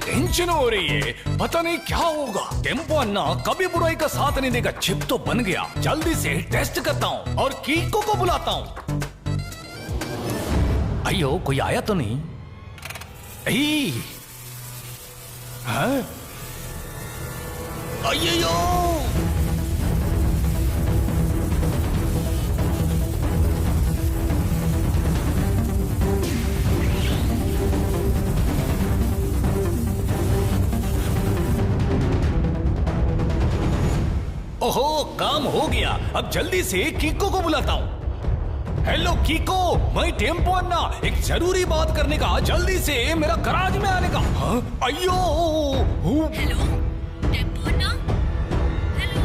Tension हो रही है, पता नहीं क्या होगा। टेम्पो अन्ना कभी बुराई का साथ नहीं देगा। चिप तो बन गया, जल्दी से टेस्ट करता हूँ और कीको को बुलाता हूँ। अयो कोई आया तो नहीं? हाँ? अयो ओहो, काम हो गया। अब जल्दी से कीको को बुलाता हूँ। हेलो कीको, मैं टेम्पो अन्ना, एक जरूरी बात करने का, जल्दी से मेरा गराज में आने का। हाँ? अयो hello tempo Anna, hello.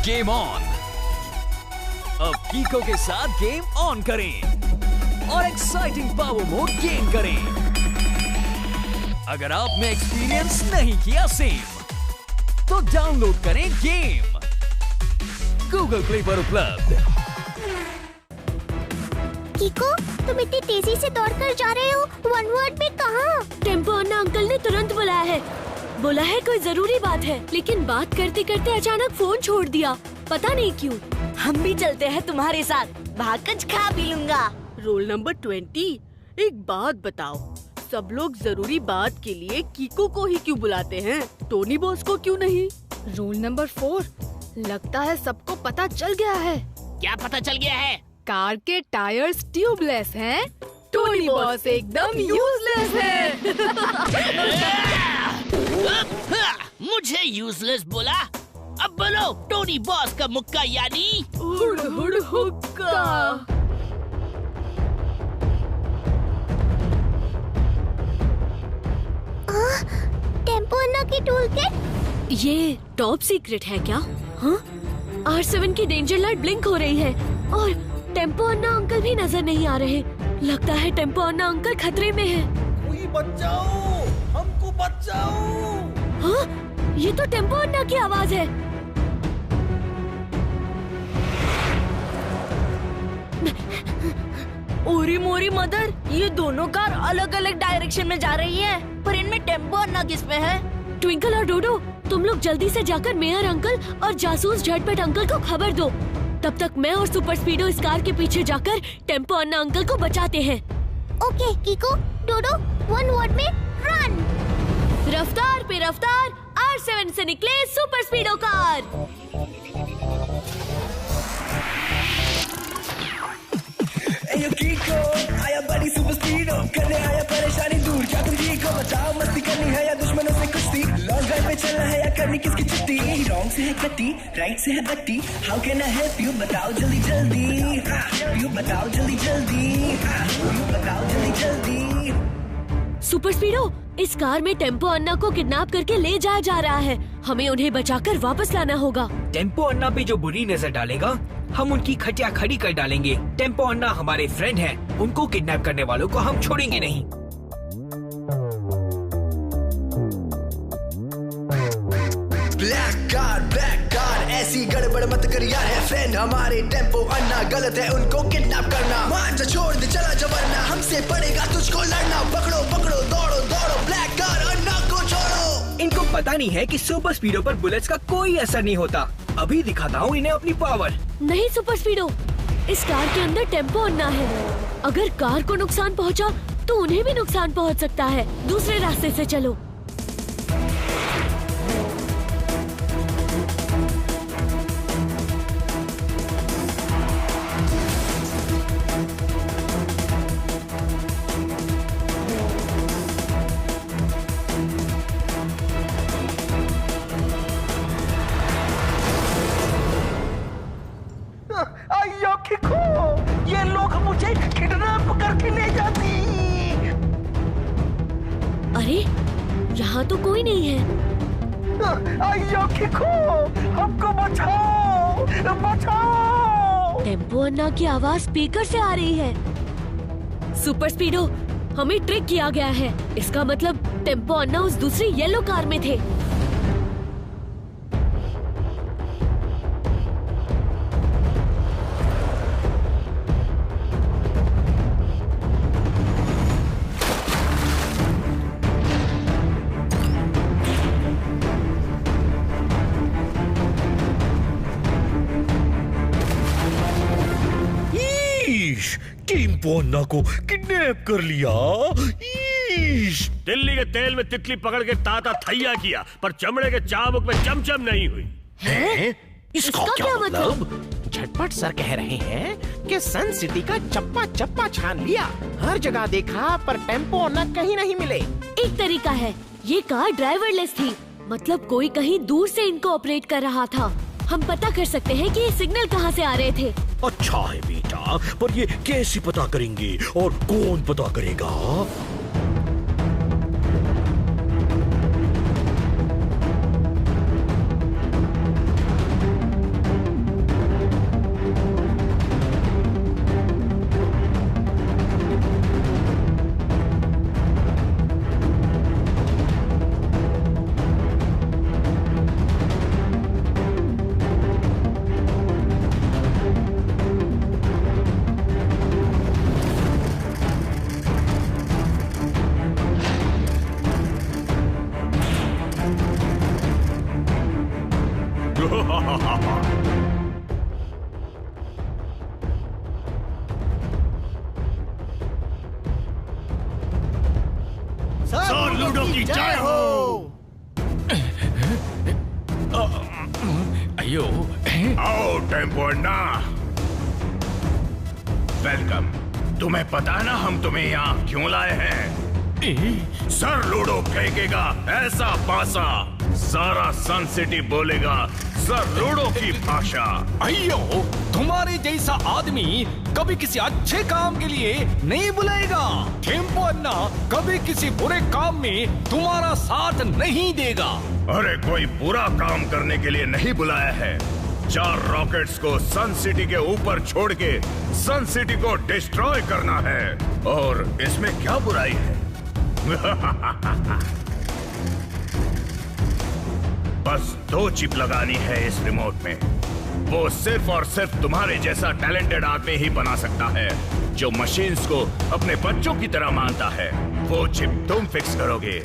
Game on. अब कीको के साथ गेम ऑन करें और एक्साइटिंग पावर मोड गेन करें। अगर आपने एक्सपीरियंस नहीं किया सेम, तो डाउनलोड करें गेम गूगल प्ले पर उपलब्ध। कीको, तुम इतनी तेजी से दौड़कर जा रहे हो, वन वर्ड में कहाँ? टेम्पो अन्ना अंकल ने तुरंत बुलाया है। बोला है कोई जरूरी बात है, लेकिन बात करते करते अचानक फोन छोड़ दिया, पता नहीं क्यों। हम भी चलते हैं तुम्हारे साथ, वहाँ कुछ खा पी लूंगा। रोल नंबर 20, एक बात बताओ, सब लोग जरूरी बात के लिए कीको को ही क्यों बुलाते हैं, टोनी बॉस को क्यों नहीं? रोल नंबर 4, लगता है सबको पता चल गया है। क्या पता चल गया है? कार के टायर्स ट्यूबलेस हैं, टोनी बॉस एकदम यूजलेस है। मुझे यूजलेस बोला? अब बोलो टोनी बॉस का मुक्का यानी हुड़ हुड़ हुक्का। टेम्पो अन्ना की टूल किट? ये टॉप सीक्रेट है क्या? हाँ? R7 की डेंजर लाइट ब्लिंक हो रही है और टेम्पो अन्ना अंकल भी नजर नहीं आ रहे। लगता है टेम्पो अन्ना अंकल खतरे में है। कोई बचाओ, हमको बचाओ। हाँ? ये तो टेम्पो अन्ना की आवाज है। ओरी मोरी मदर, ये दोनों कार अलग अलग डायरेक्शन में जा रही हैं, पर इनमें टेम्पो अन्ना किसमें है? ट्विंकल और डोडो, तुम लोग जल्दी से जाकर मेयर अंकल और जासूस झटपट अंकल को खबर दो। तब तक मैं और सुपर स्पीडो इस कार के पीछे जाकर टेम्पो अन्ना अंकल को बचाते हैं। ओके कीको, डोडो, वन वर्ड में रन। रफ्तार पे रफ्तार, R7 से निकले सुपर स्पीडो कार। Yo कीको, आया बड़ी सुपर स्पीडो, करने आया परेशानी दूर। क्या तुम जी को बताओ, मस्ती करनी है या दुश्मनों से कुश्ती? लॉन्ग ड्राइव पे चलना है या करनी किसकी छुट्टी? रॉन्ग से है कट्टी, राइट से है बट्टी, how can I help you? बताओ जल्दी जल्दी, यू बताओ जल्दी जल्दी, यू बताओ जल्दी जल्दी। सुपर स्पीडो, इस कार में टेम्पो अन्ना को किडनैप करके ले जाया जा रहा है। हमें उन्हें बचाकर वापस लाना होगा। टेम्पो अन्ना पे जो बुरी नजर डालेगा, हम उनकी खटिया खड़ी कर डालेंगे। टेम्पो अन्ना हमारे फ्रेंड हैं, उनको किडनैप करने वालों को हम छोड़ेंगे नहीं। ब्लैक कार, ऐसी गड़बड़ मत कर यार, है फ्रेंड हमारे टेम्पो अन्ना, गलत है उनको किडनैप करना। मान जा, छोड़ दे, चला जा वरना हमसे पड़ेगा तुझको लड़ना। पकड़ो पकड़ो, दौड़ो दौड़ो, ब्लैक कार अन्ना को छोड़ो। इनको पता नहीं है कि सुपर स्पीडो पर बुलेट्स का कोई असर नहीं होता। अभी दिखाता हूँ इन्हें अपनी पावर। नहीं सुपर स्पीडो, इस कार के अंदर टेम्पो अन्ना है। अगर कार को नुकसान पहुंचा, तो उन्हें भी नुकसान पहुंच सकता है। दूसरे रास्ते से चलो। यहाँ तो कोई नहीं है। अयो किको, हमको बचाओ, बचाओ। टेम्पो अन्ना की आवाज स्पीकर से आ रही है। सुपर स्पीडो, हमें ट्रिक किया गया है। इसका मतलब टेम्पो अन्ना उस दूसरी येलो कार में थे। टेम्पो अन्ना को किडनैप कर लिया। दिल्ली के तेल में तितली पकड़ के ताता थैया किया, पर चमड़े के चाबुक में चमचम नहीं हुई। हैं? इसका क्या मतलब? झटपट सर कह रहे हैं कि सन सिटी का चप्पा चप्पा छान लिया। हर जगह देखा पर टेम्पो अन्ना कहीं नहीं मिले। एक तरीका है, ये कार ड्राइवरलेस थी, मतलब कोई कहीं दूर से इनको ऑपरेट कर रहा था। हम पता कर सकते हैं कि ये सिग्नल कहाँ से आ रहे थे। अच्छा है बेटा, पर ये कैसे पता करेंगे और कौन पता करेगा? सर लूडो की जय हो। अयो, आओ टेम्पो अन्ना, वेलकम। तुम्हें पता है ना हम तुम्हें यहाँ क्यों लाए हैं? सर लूडो फेंकेगा ऐसा पासा, सारा सन सिटी बोलेगा सर लूडो की भाषा। अयो, तुम्हारे जैसा आदमी कभी किसी अच्छे काम के लिए नहीं बुलाएगा। टेम्पो अन्ना कभी किसी बुरे काम में तुम्हारा साथ नहीं देगा। अरे कोई बुरा काम करने के लिए नहीं बुलाया है। 4 रॉकेट्स को सन सिटी के ऊपर छोड़ के सन सिटी को डिस्ट्रॉय करना है। और इसमें क्या बुराई है? बस 2 चिप लगानी है इस रिमोट में। वो सिर्फ और सिर्फ तुम्हारे जैसा टैलेंटेड आदमी ही बना सकता है, जो मशीन्स को अपने बच्चों की तरह मानता है। वो चिप तुम फिक्स करोगे,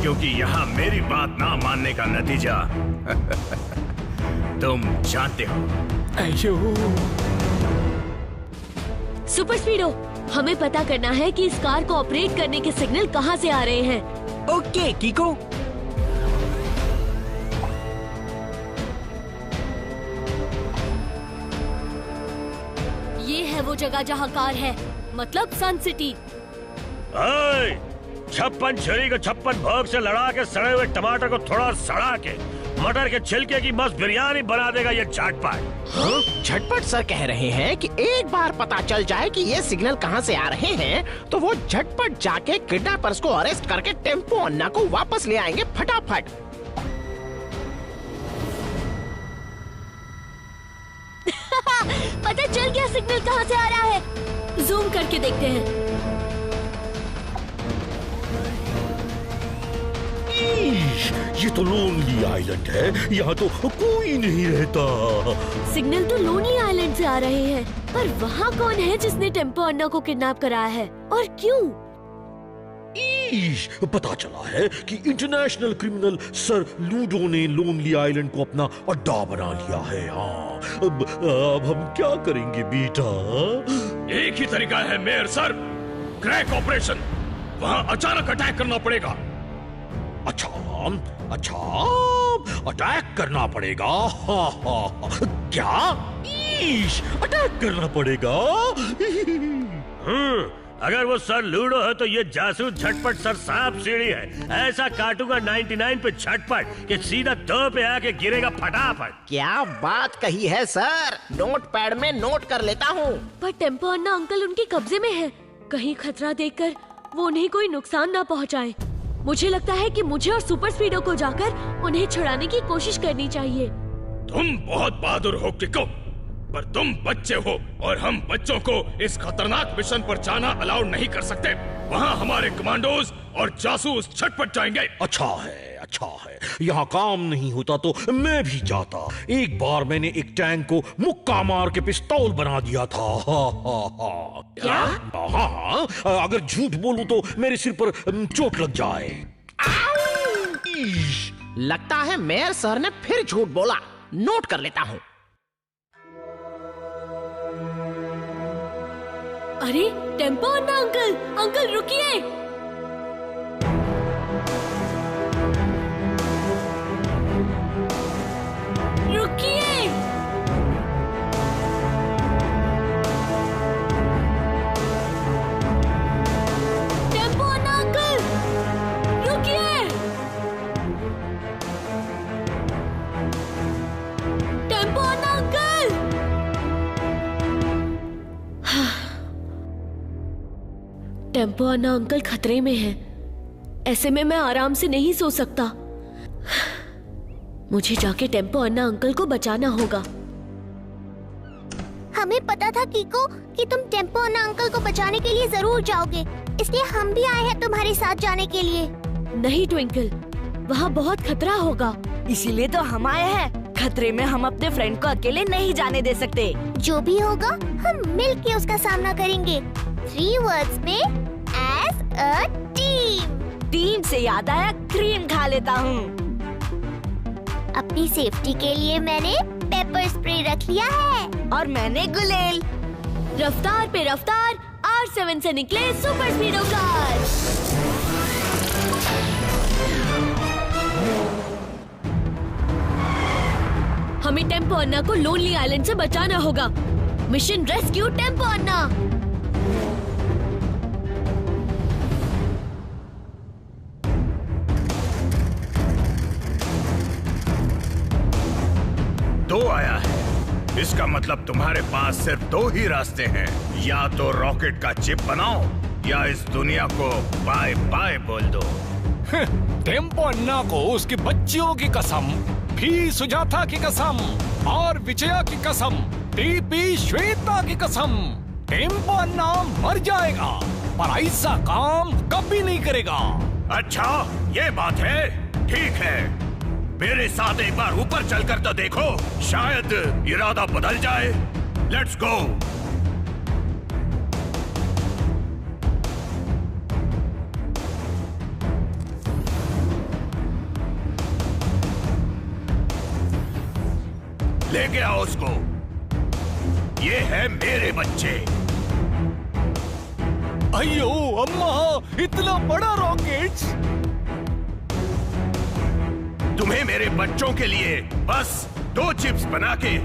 क्योंकि यहाँ मेरी बात ना मानने का नतीजा तुम जानते हो। सुपर स्पीडो, हमें पता करना है कि इस कार को ऑपरेट करने के सिग्नल कहाँ से आ रहे हैं। ओके कीको। ये है वो जगह जहाँ कार है, मतलब सन सिटी। 56 छुरी को 56 भोग से लड़ा के सड़े हुए टमाटर को थोड़ा सड़ा के मटर के छिलके की मस्त बिरयानी बना देगा ये झटपट। झटपट सर कह रहे हैं कि एक बार पता चल जाए कि ये सिग्नल कहां से आ रहे हैं तो वो झटपट जाके किडनैपर्स को अरेस्ट करके टेम्पो अन्ना को वापस ले आएंगे फटाफट। पता चल गया सिग्नल कहाँ से आ रहा है। जूम करके देखते हैं। ये तो लोनली आइलैंड है, यहाँ तो कोई नहीं रहता। सिग्नल तो लोनली आइलैंड से आ रहे हैं, पर वहाँ कौन है जिसने टेम्पो अन्ना को किडनैप कराया है और क्यों? पता चला है कि इंटरनेशनल क्रिमिनल सर लूडो ने लोनली आइलैंड को अपना अड्डा बना लिया है। हाँ, अब हम क्या करेंगे बेटा? एक ही तरीका है मेयर सर, क्रैक ऑपरेशन। वहाँ अचानक अटैक करना पड़ेगा। अच्छा, अटैक करना पड़ेगा। क्या? अटैक करना पड़ेगा? अगर वो सर लूडो है तो ये जासूस झटपट सर सांप सीढ़ी है। ऐसा काटूंगा 99 पे झटपट कि सीधा 2 पे आके गिरेगा फटाफट। क्या बात कही है सर, नोट पैड में नोट कर लेता हूँ। पर टेम्पो अन्ना अंकल उनके कब्जे में है, कहीं खतरा देखकर वो उन्हें कोई नुकसान ना पहुंचाए। मुझे लगता है कि मुझे और सुपर स्पीडो को जाकर उन्हें छुड़ाने की कोशिश करनी चाहिए। तुम बहुत बहादुर हो किको, पर तुम बच्चे हो और हम बच्चों को इस खतरनाक मिशन पर जाना अलाउ नहीं कर सकते। वहाँ हमारे कमांडोज और जासूस छटपट जाएंगे। अच्छा है, अच्छा है। यहाँ काम नहीं होता तो मैं भी जाता। एक बार मैंने एक टैंक को मुक्का मार के पिस्तौल बना दिया था। क्या? हाँ, अगर झूठ बोलूं तो मेरे सिर पर चोट लग जाए। लगता है मेयर सर ने फिर झूठ बोला। नोट कर लेता हूँ। अरे टेम्पो अन्ना अंकल, अंकल रुकिए। रुकिए। टेम्पो अन्ना अंकल, रुकिए। टेम्पो अन्ना अंकल। टेम्पो अन्ना अंकल खतरे में हैं। ऐसे में मैं आराम से नहीं सो सकता। मुझे जाके टेम्पो अन्ना अंकल को बचाना होगा। हमें पता था कीको कि तुम टेम्पो अन्ना अंकल को बचाने के लिए जरूर जाओगे, इसलिए हम भी आए हैं तुम्हारे साथ जाने के लिए। नहीं ट्विंकल, वहाँ बहुत खतरा होगा। इसीलिए तो हम आए हैं। खतरे में हम अपने फ्रेंड को अकेले नहीं जाने दे सकते। जो भी होगा हम मिलके उसका सामना करेंगे। 3 वर्ड्स में एज अ टीम। टीम से याद आया, क्रीम खा लेता हूँ। अपनी सेफ्टी के लिए मैंने पेपर स्प्रे रख लिया है। और मैंने गुलेल। रफ्तार पे रफ्तार, R7 से निकले सुपर स्पीडो कार। हमें टेम्पो अन्ना को लोनली आइलैंड से बचाना होगा। मिशन रेस्क्यू टेम्पो अन्ना। दो आया है, इसका मतलब तुम्हारे पास सिर्फ 2 ही रास्ते हैं। या तो रॉकेट का चिप बनाओ या इस दुनिया को बाय बाय बोल दो। टेम्पो अन्ना को उसकी बच्चियों की कसम, भी सुजाता की कसम और विजया की कसम, टीपी श्वेता की कसम, टेम्पो अन्ना मर जाएगा पर ऐसा काम कभी नहीं करेगा। अच्छा ये बात है, ठीक है। मेरे साथ एक बार ऊपर चलकर तो देखो, शायद इरादा बदल जाए। Let's go. लेके आओ उसको। ये है मेरे बच्चे। अयो अम्मा, इतना बड़ा रॉकेट। तुम्हें मेरे बच्चों के लिए बस 2 चिप्स बना के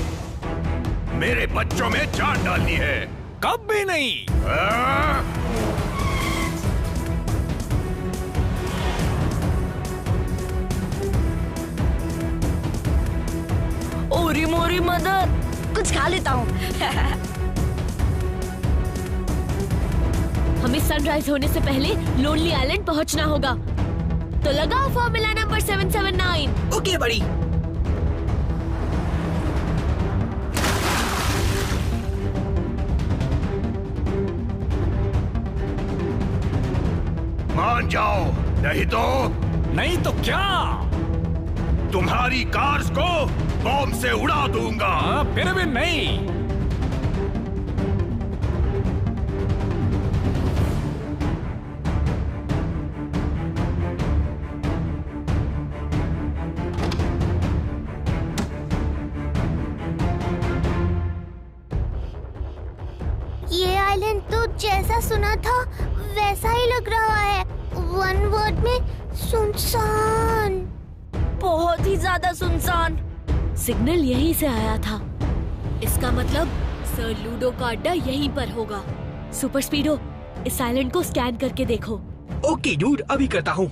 मेरे बच्चों में जान डालनी है। कभी नहीं। ओरी मोरी मदर, कुछ खा लेता हूँ। हमें सनराइज होने से पहले लोनली आइलैंड पहुंचना होगा। तो लगाओ फॉर्मूला नंबर 779। ओके बड़ी। मान जाओ, नहीं तो क्या? तुम्हारी कार्स को बॉम्ब से उड़ा दूंगा। फिर भी नहीं। ये आइलैंड तो जैसा सुना था वैसा ही लग रहा है। 1 वर्ड में सुनसान। बहुत ही ज्यादा सुनसान। सिग्नल यहीं से आया था। इसका मतलब सर लूडो का अड्डा यहीं पर होगा। सुपर स्पीडो, इस आइलैंड को स्कैन करके देखो। ओके डूड, अभी करता हूँ।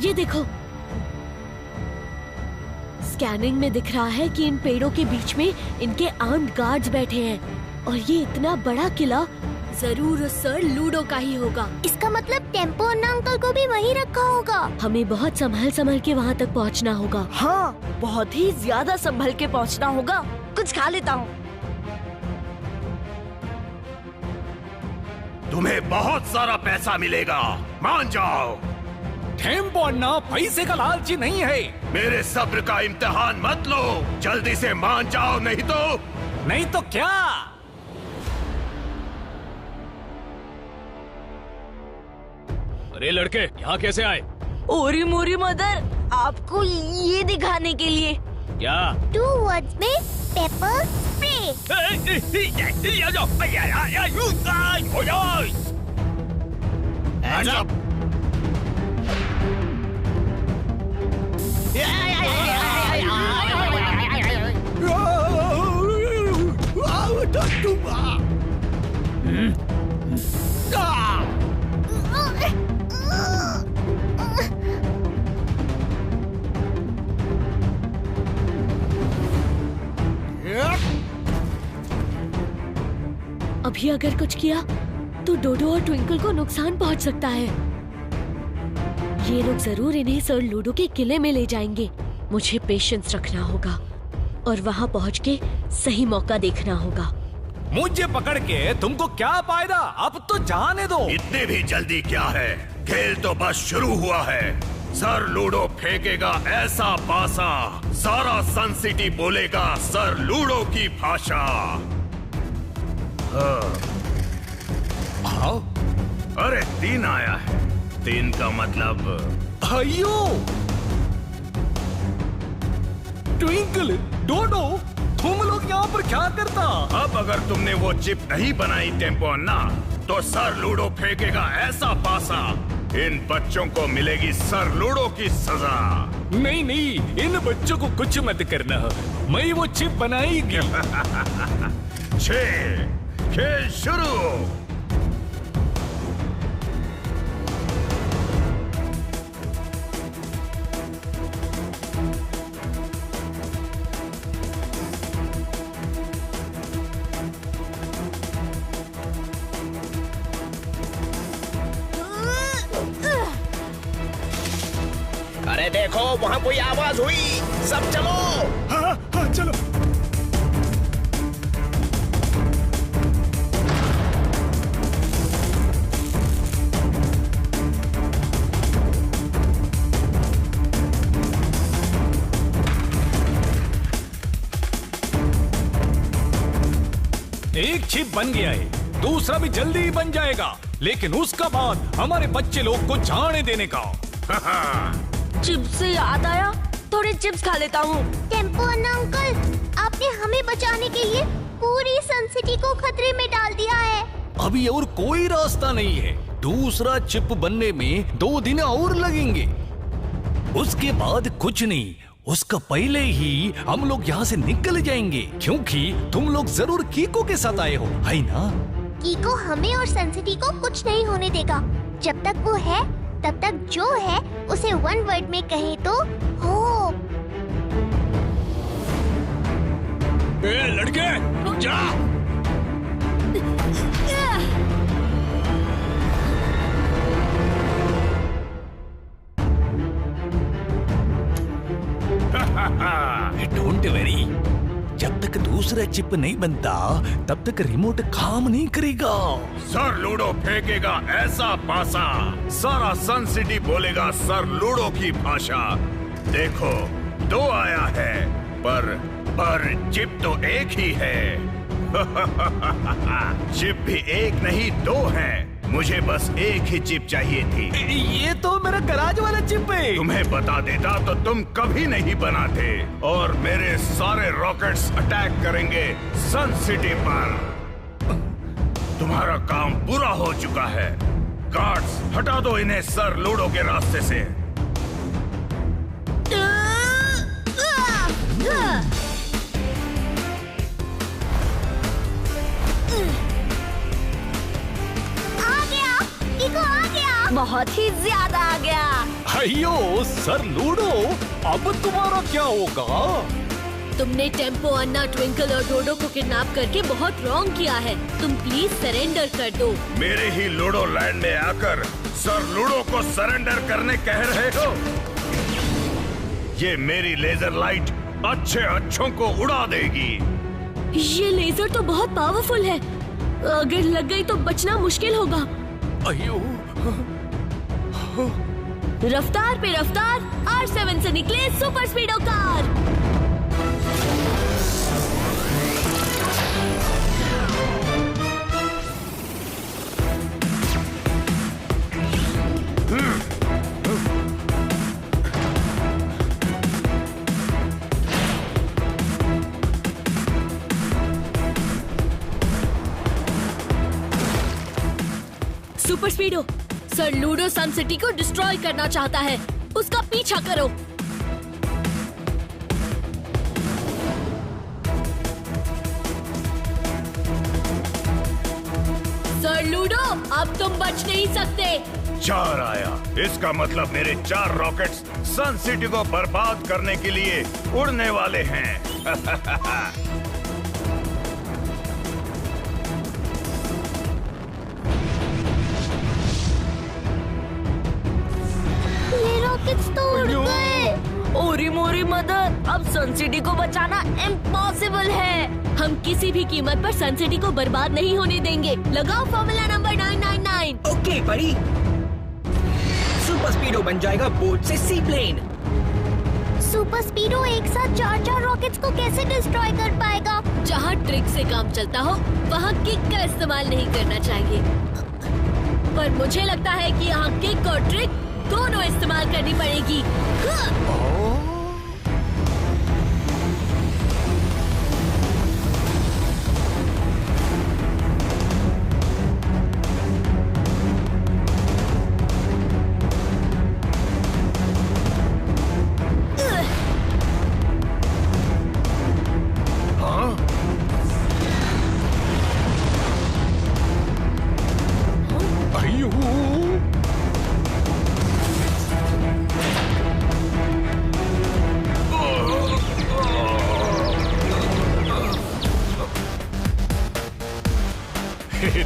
ये देखो, स्कैनिंग में दिख रहा है कि इन पेड़ों के बीच में इनके आर्म्ड गार्ड्स बैठे हैं और ये इतना बड़ा किला जरूर सर लूडो का ही होगा। इसका मतलब टेम्पो अन्ना अंकल को भी वहीं रखा होगा। हमें बहुत संभल के वहाँ तक पहुँचना होगा। हाँ, बहुत ही ज्यादा संभल के पहुँचना होगा। कुछ खा लेता हूँ। तुम्हें बहुत सारा पैसा मिलेगा, मान जाओ। टेम्पो अन्ना पैसे का लालची नहीं है। मेरे सब्र का इम्तिहान मत लो, जल्दी से मान जाओ, नहीं तो क्या? अरे लड़के, यहाँ कैसे आए? ओरी मोरी मदर, आपको ये दिखाने के लिए। क्या? 2 वर्ड्स में पेपर स्प्रे। अभी अगर कुछ किया तो डोडो और ट्विंकल को नुकसान पहुंच सकता है। ये लोग जरूर इन्हें सर लूडो के किले में ले जाएंगे। मुझे पेशेंस रखना होगा और वहाँ पहुँच के सही मौका देखना होगा। मुझे पकड़ के तुमको क्या फायदा? अब तो जाने दो। इतनी भी जल्दी क्या है? खेल तो बस शुरू हुआ है। सर लूडो फेंकेगा ऐसा पासा, सारा सन सिटी बोलेगा सर लूडो की भाषा। आओ। अरे 3 आया है। 3 का मतलब अयो ट्विंकल, डोडो, तुम लोग यहाँ पर क्या करता? अब अगर तुमने वो चिप नहीं बनाई टेम्पो अन्ना, तो सर लूडो फेंकेगा ऐसा पासा, इन बच्चों को मिलेगी सर लूडो की सजा। नहीं, इन बच्चों को कुछ मत करना, मैं वो चिप बनाएगी। खेल शुरू। अरे देखो, वहाँ कोई आवाज हुई। सब चलो। हाँ, चलो। एक चिप बन गया है, दूसरा भी जल्दी ही बन जाएगा, लेकिन उसका बाद हमारे बच्चे लोग को जाने देने का। चिप्स से याद आया, थोड़े चिप्स खा लेता हूँ। टेम्पो अन्ना अंकल, आपने हमें बचाने के लिए पूरी सन सिटी को खतरे में डाल दिया है। अभी और कोई रास्ता नहीं है। दूसरा चिप बनने में 2 दिन और लगेंगे। उसके बाद कुछ नहीं, उसका पहले ही हम लोग यहाँ से निकल जाएंगे, क्योंकि तुम लोग जरूर कीको के साथ आए हो, है ना? कीको हमें और सन सिटी को कुछ नहीं होने देगा। जब तक वो है, तब तक जो है उसे 1 वर्ड में कहे तो होप। लड़के, रुक जा। डोंट वरी, जब तक दूसरा चिप नहीं बनता तब तक रिमोट काम नहीं करेगा। सर लूडो फेंकेगा ऐसा पासा, सारा सन सिटी बोलेगा सर लूडो की भाषा। देखो 2 आया है, पर चिप तो एक ही है। चिप भी एक नहीं 2 है। मुझे बस एक ही चिप चाहिए थी। ये तो मेरा गराज वाला चिप है। तुम्हें बता देता तो तुम कभी नहीं बनाते, और मेरे सारे रॉकेट्स अटैक करेंगे सन सिटी पर। तुम्हारा काम पूरा हो चुका है। गार्ड्स, हटा दो इन्हें सर लूडो के रास्ते से। कीको आ गया। बहुत ही ज्यादा आ गया। अयो सर लूडो, अब तुम्हारा क्या होगा? तुमने टेम्पो, अन्ना, ट्विंकल और डोडो को किडनैप करके बहुत रॉन्ग किया है। तुम प्लीज सरेंडर कर दो। मेरे ही लूडो लैंड में आकर सर लूडो को सरेंडर करने कह रहे हो? ये मेरी लेजर लाइट अच्छों को उड़ा देगी। ये लेजर तो बहुत पावरफुल है, अगर लग गई तो बचना मुश्किल होगा। अयो रफ्तार पे रफ्तार, R7 से निकले super स्पीडो car. Super स्पीडो, sir ludo सन सिटी को डिस्ट्रॉय करना चाहता है, उसका पीछा करो। सर लूडो, अब तुम बच नहीं सकते। 4 आया, इसका मतलब मेरे 4 रॉकेट्स सन सिटी को बर्बाद करने के लिए उड़ने वाले हैं। तो उड़ गए। ओरी मोरी मदर, अब सन सिटी को बचाना इम्पॉसिबल है। हम किसी भी कीमत पर सन सिटी को बर्बाद नहीं होने देंगे। लगाओ फॉर्मूला नंबर 999। ओके बड़ी, सुपर स्पीडो बन जाएगा बोट से सी प्लेन। सुपर स्पीडो एक साथ 4 रॉकेट्स को कैसे डिस्ट्रॉय कर पाएगा? जहाँ ट्रिक से काम चलता हो वहाँ किक का इस्तेमाल नहीं करना चाहिए, पर मुझे लगता है कि यहाँ किक और ट्रिक दोनों इस्तेमाल करनी पड़ेगी।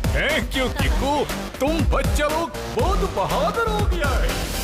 थैंक यू किकू, तुम बच्चा लोग बहुत बहादुर हो गया है।